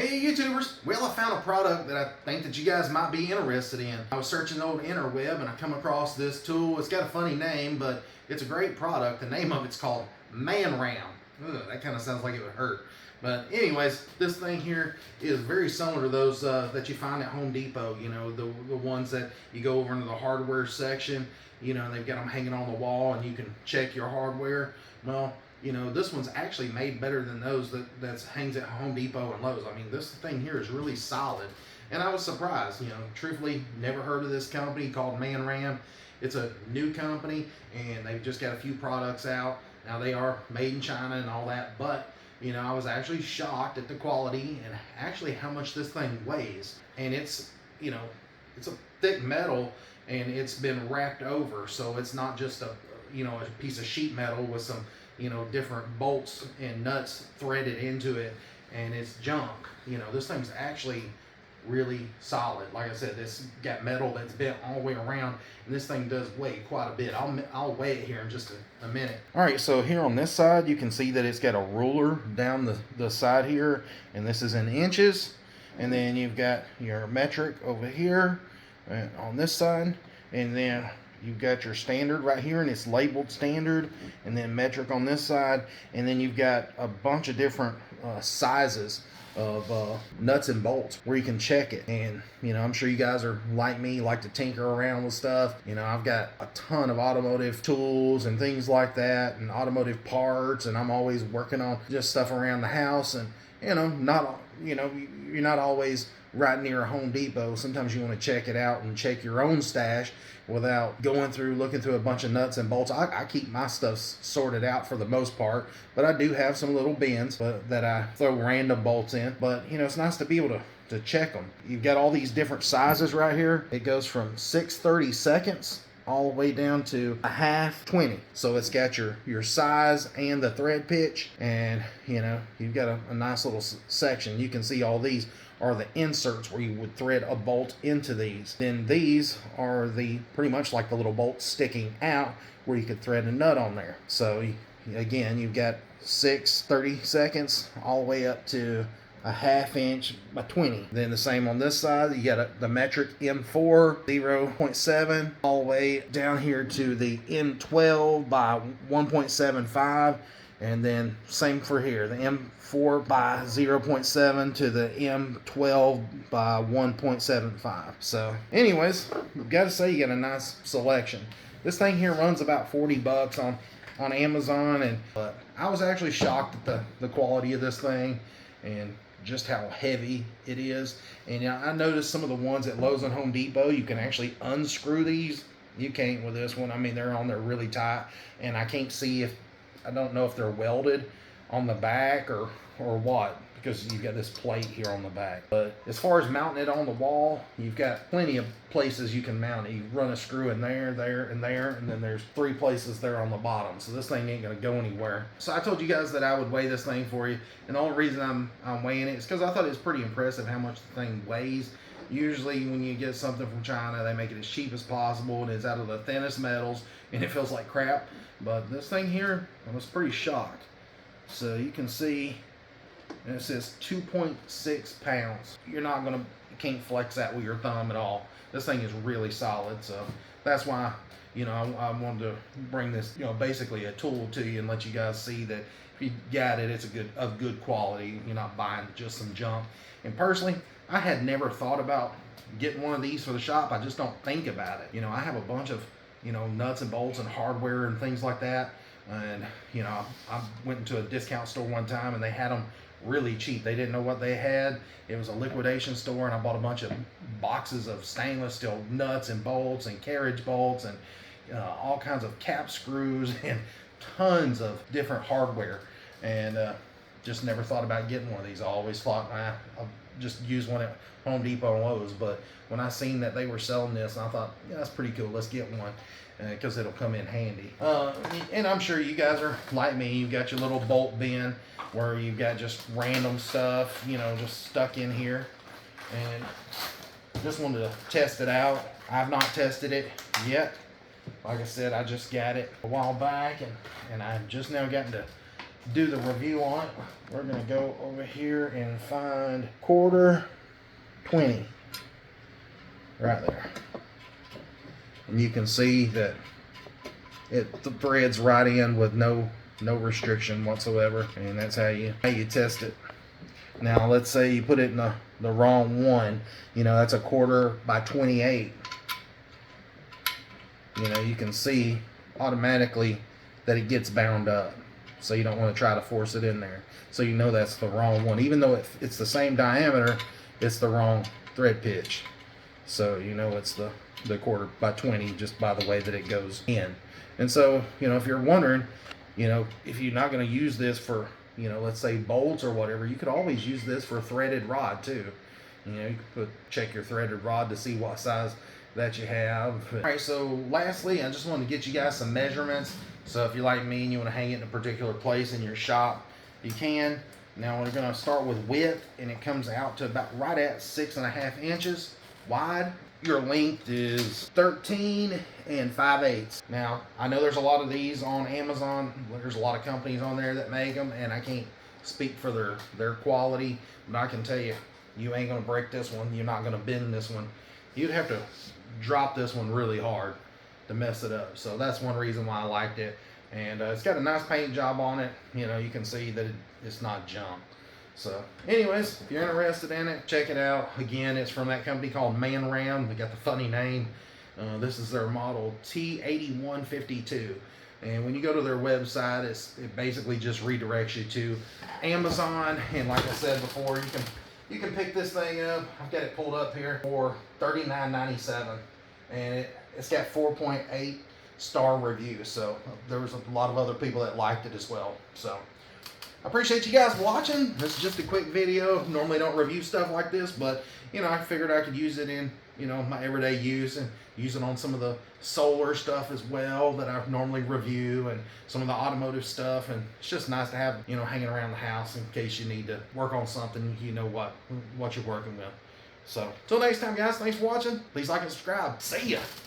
Hey YouTubers! Well, I found a product that I think that you guys might be interested in. I was searching the old interweb and I come across this tool. It's got a funny name, but it's a great product. The name of it's called MANRAM. Ugh, that kind of sounds like it would hurt. But anyways, this thing here is very similar to those that you find at Home Depot. You know, the ones that you go over into the hardware section, you know, and they've got them hanging on the wall and you can check your hardware. Well, you know, this one's actually made better than those that hangs at Home Depot and Lowe's. I mean, this thing here is really solid. And I was surprised, you know, truthfully, never heard of this company called MANRAM. It's a new company and they've just got a few products out. Now they are made in China and all that, but you know, I was actually shocked at the quality and actually how much this thing weighs. And it's, you know, it's a thick metal and it's been wrapped over. So it's not just a, you know, a piece of sheet metal with some, you know, different bolts and nuts threaded into it, and it's junk. You know, this thing's actually really solid. Like I said, this got metal that's bent all the way around, and this thing does weigh quite a bit. I'll weigh it here in just a minute. All right, so here on this side, you can see that it's got a ruler down the side here, and this is in inches. And then you've got your metric over here on this side, and then you've got your standard right here, and it's labeled standard, and then metric on this side, and then you've got a bunch of different sizes of nuts and bolts where you can check it. And you know, I'm sure you guys are like me, like to tinker around with stuff. You know, I've got a ton of automotive tools and things like that, and automotive parts, and I'm always working on just stuff around the house. And you know, you're not always right near a Home Depot. Sometimes you want to check it out and check your own stash without looking through a bunch of nuts and bolts. I keep my stuff sorted out for the most part, but I do have some little bins that I throw random bolts in. But you know, it's nice to be able to check them. You've got all these different sizes right here. It goes from 6/32 all the way down to a 1/2 So it's got your size and the thread pitch, and you know, you've got a nice little section. You can see all these are the inserts where you would thread a bolt into these. Then these are pretty much like the little bolts sticking out where you could thread a nut on there. So again, you've got 6/32 all the way up to a 1/2 inch by 20. Then the same on this side, you got the metric M4 0.7 all the way down here to the M12 by 1.75. And then same for here, the M4 by 0.7 to the M12 by 1.75. So anyways, I've got to say, you got a nice selection. This thing here runs about $40 on Amazon, but I was actually shocked at the quality of this thing and just how heavy it is. And you know, I noticed some of the ones at Lowe's and Home Depot, you can actually unscrew these. You can't with this one. I mean, they're on there really tight, and I can't see I don't know if they're welded on the back or what, because you've got this plate here on the back. But as far as mounting it on the wall, you've got plenty of places you can mount it. You run a screw in there, and then there's 3 places there on the bottom. So this thing ain't gonna go anywhere. So I told you guys that I would weigh this thing for you, and the only reason I'm weighing it is because I thought it was pretty impressive how much the thing weighs. Usually when you get something from China, they make it as cheap as possible, and it's out of the thinnest metals, and it feels like crap. But this thing here, I was pretty shocked. So you can see, and it says 2.6 pounds. You can't flex that with your thumb at all. This thing is really solid. So that's why, you know, I wanted to bring this, you know, basically a tool to you and let you guys see that if you got it, it's of good quality. You're not buying just some junk. And personally, I had never thought about getting one of these for the shop. I just don't think about it. You know, I have a bunch of, you know, nuts and bolts and hardware and things like that. And, you know, I went into a discount store one time and they had them really cheap. They didn't know what they had. It was a liquidation store, and I bought a bunch of boxes of stainless steel nuts and bolts and carriage bolts and all kinds of cap screws and tons of different hardware. And just never thought about getting one of these. I always thought I'll just use one at Home Depot and Lowe's. But when I seen that they were selling this, I thought, yeah, that's pretty cool. Let's get one, because it'll come in handy. And I'm sure you guys are like me. You've got your little bolt bin where you've got just random stuff, you know, just stuck in here. And just wanted to test it out. I've not tested it yet. Like I said, I just got it a while back, and I've just now gotten to do the review on it, we're going to go over here and find quarter 20 right there. And you can see that it threads right in with no restriction whatsoever, and that's how you test it. Now let's say you put it in the wrong one, that's a quarter by 28. You can see automatically that it gets bound up, so you don't want to try to force it in there. So that's the wrong one, even though it's the same diameter, it's the wrong thread pitch. So it's the quarter by 20 just by the way that it goes in. And so if you're wondering, if you're not going to use this for let's say bolts or whatever, you could always use this for a threaded rod too. You could check your threaded rod to see what size that you have. All right, so lastly, I just wanted to get you guys some measurements. So if you're like me and you want to hang it in a particular place in your shop, you can. Now we're going to start with width, and it comes out to about right at 6.5 inches wide. Your length is 13 5/8. Now, I know there's a lot of these on Amazon. There's a lot of companies on there that make them, and I can't speak for their quality, but I can tell you, you ain't going to break this one. You're not going to bend this one. You'd have to drop this one really hard to mess it up. So that's one reason why I liked it. And it's got a nice paint job on it. You can see that it's not junk. So anyways, if you're interested in it, check it out. Again, it's from that company called MANRAM. They got the funny name. This is their model T8152. And when you go to their website, it basically just redirects you to Amazon. And like I said before, you can pick this thing up. I've got it pulled up here for $39.97. And it's got 4.8 star reviews. So there was a lot of other people that liked it as well. So I appreciate you guys watching. This is just a quick video. Normally don't review stuff like this, but I figured I could use it in my everyday use, and use it on some of the solar stuff as well that I normally review, and some of the automotive stuff. And it's just nice to have hanging around the house in case you need to work on something, what you're working with. So until next time, guys, thanks for watching. Please like and subscribe. See ya.